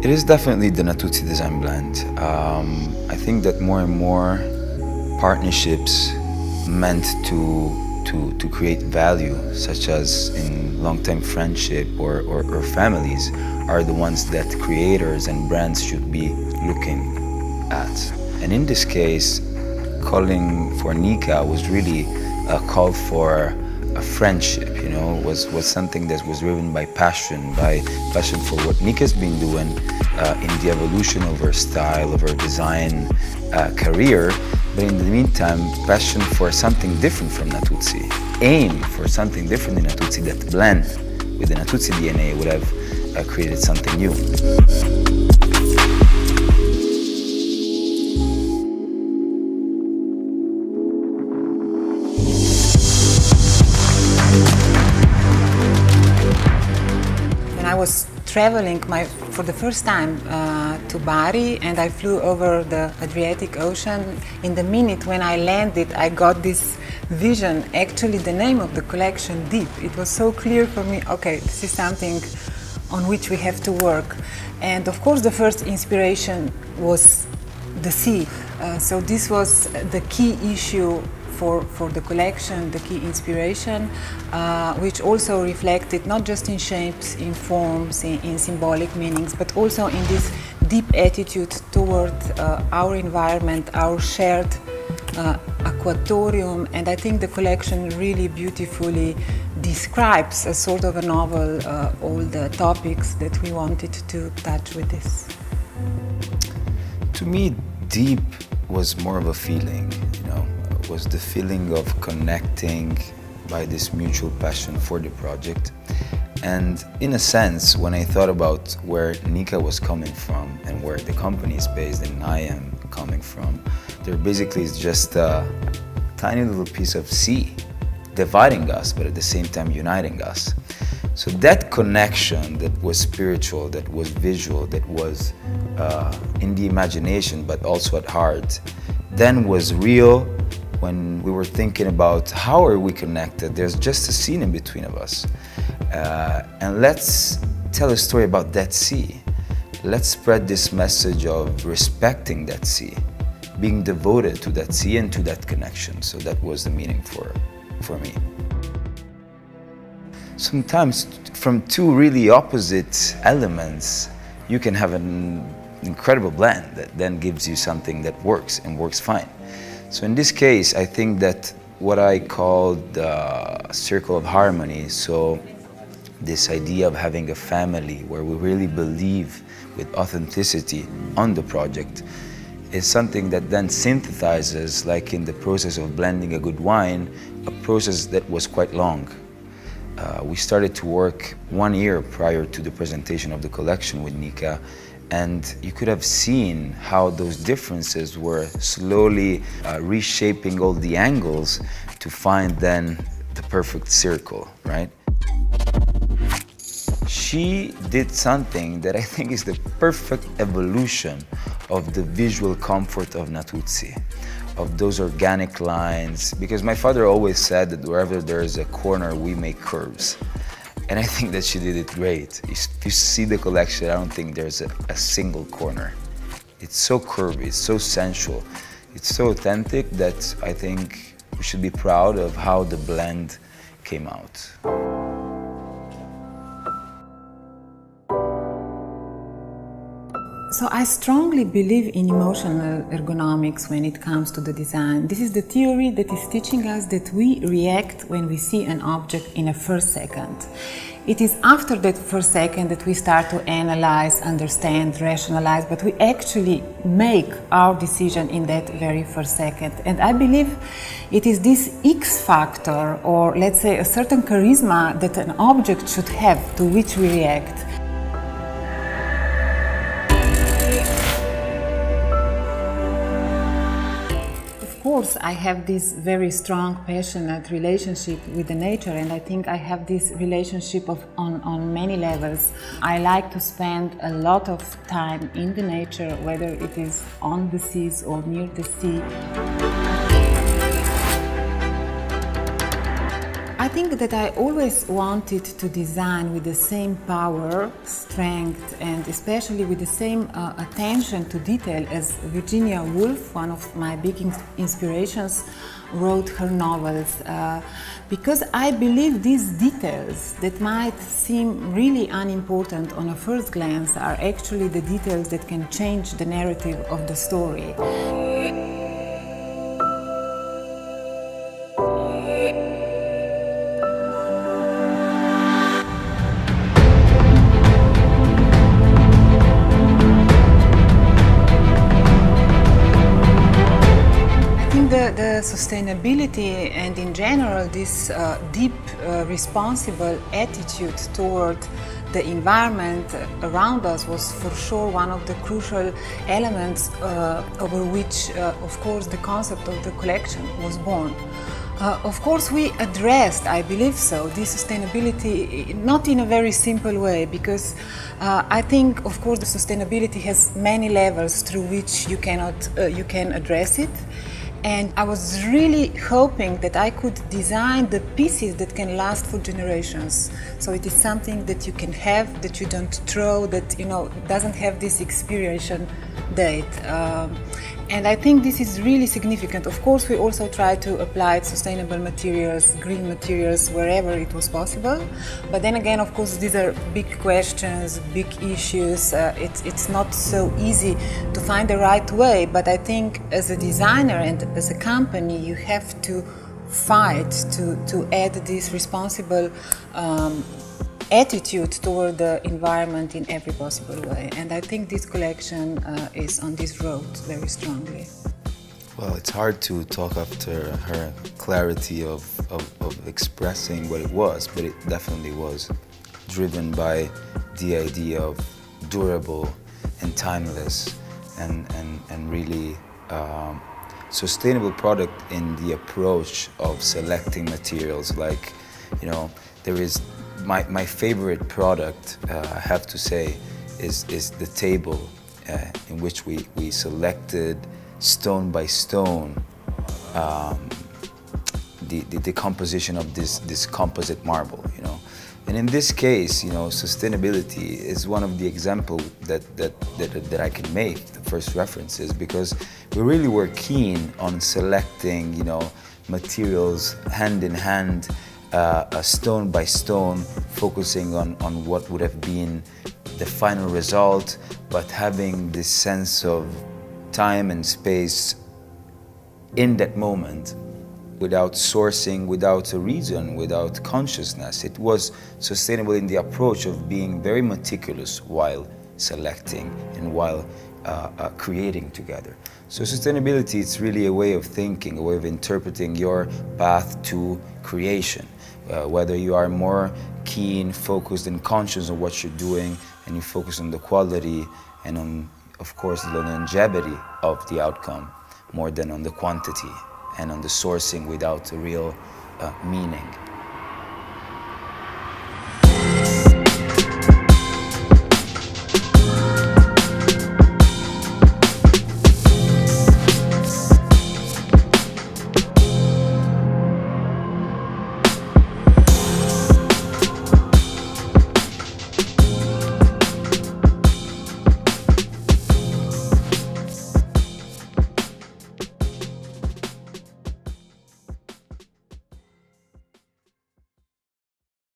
It is definitely the Natuzzi design blend. I think that more and more partnerships meant to create value, such as in long-term friendship or families, are the ones that creators and brands should be looking at. And in this case, calling for Nika was really a call for a friendship, you know, was something that was driven by passion for what Nika's been doing in the evolution of her style, of her design career, but in the meantime, passion for something different from Natuzzi, aim for something different in Natuzzi that blend with the Natuzzi DNA would have created something new. I was traveling for the first time to Bari, and I flew over the Adriatic Ocean. In the minute when I landed, I got this vision, actually the name of the collection, Deep. It was so clear for me, okay, this is something on which we have to work. And of course the first inspiration was the sea. So this was the key issue for the collection, the key inspiration, which also reflected not just in shapes, in forms, in symbolic meanings, but also in this deep attitude toward our environment, our shared aquatorium. And I think the collection really beautifully describes a sort of a novel, all the topics that we wanted to touch with this. To me, deep was more of a feeling, you know. Was the feeling of connecting by this mutual passion for the project. And in a sense, when I thought about where Nika was coming from and where the company is based and I am coming from, there basically is just a tiny little piece of sea dividing us, but at the same time uniting us. So that connection that was spiritual, that was visual, that was in the imagination, but also at heart, then was real. When we were thinking about how are we connected, there's just a scene in between of us. And let's tell a story about that sea. Let's spread this message of respecting that sea, being devoted to that sea and to that connection. So that was the meaning for me. Sometimes from two really opposite elements, you can have an incredible blend that then gives you something that works and works fine. So in this case, I think that what I call the circle of harmony, so this idea of having a family where we really believe with authenticity on the project, is something that then synthesizes, like in the process of blending a good wine, a process that was quite long. We started to work 1 year prior to the presentation of the collection with Nika, and you could have seen how those differences were slowly reshaping all the angles to find then the perfect circle, right? She did something that I think is the perfect evolution of the visual comfort of Natuzzi, of those organic lines, because my father always said that wherever there is a corner, we make curves. And I think that she did it great. If you see the collection, I don't think there's a single corner. It's so curvy, it's so sensual, it's so authentic that I think we should be proud of how the blend came out. So I strongly believe in emotional ergonomics when it comes to the design. This is the theory that is teaching us that we react when we see an object in a first second. It is after that first second that we start to analyze, understand, rationalize, but we actually make our decision in that very first second. And I believe it is this X factor, or let's say a certain charisma that an object should have to which we react. Of course, I have this very strong, passionate relationship with the nature, and I think I have this relationship on many levels. I like to spend a lot of time in the nature, whether it is on the seas or near the sea. I think that I always wanted to design with the same power, strength, and especially with the same attention to detail as Virginia Woolf, one of my big inspirations, wrote her novels. Because I believe these details that might seem really unimportant on a first glance are actually the details that can change the narrative of the story. The sustainability and in general this deep responsible attitude toward the environment around us was for sure one of the crucial elements over which of course the concept of the collection was born. Of course we addressed, I believe so, this sustainability not in a very simple way, because I think of course the sustainability has many levels through which you can address it. And I was really hoping that I could design the pieces that can last for generations. So it is something that you can have, that you don't throw, that doesn't have this expiration date. And I think this is really significant. Of course, we also try to apply sustainable materials, green materials, wherever it was possible. But then again, of course, these are big questions, big issues. It's not so easy to find the right way. But I think as a designer and as a company, you have to fight to add this responsible attitude toward the environment in every possible way. And I think this collection is on this road very strongly. Well, it's hard to talk after her clarity of expressing what it was, but it definitely was driven by the idea of durable and timeless and really sustainable product in the approach of selecting materials. Like, there is my favorite product, I have to say, is the table in which we selected stone by stone the composition of this composite marble. And in this case, sustainability is one of the examples that I can make, the first references, because we really were keen on selecting, materials hand in hand, stone by stone, focusing on what would have been the final result, but having this sense of time and space in that moment, without sourcing, without a reason, without consciousness. It was sustainable in the approach of being very meticulous while selecting and while creating together. So sustainability, it's really a way of thinking, a way of interpreting your path to creation. Whether you are more keen, focused and conscious of what you're doing, and you focus on the quality and on, of course, the longevity of the outcome more than on the quantity and on the sourcing without a real meaning.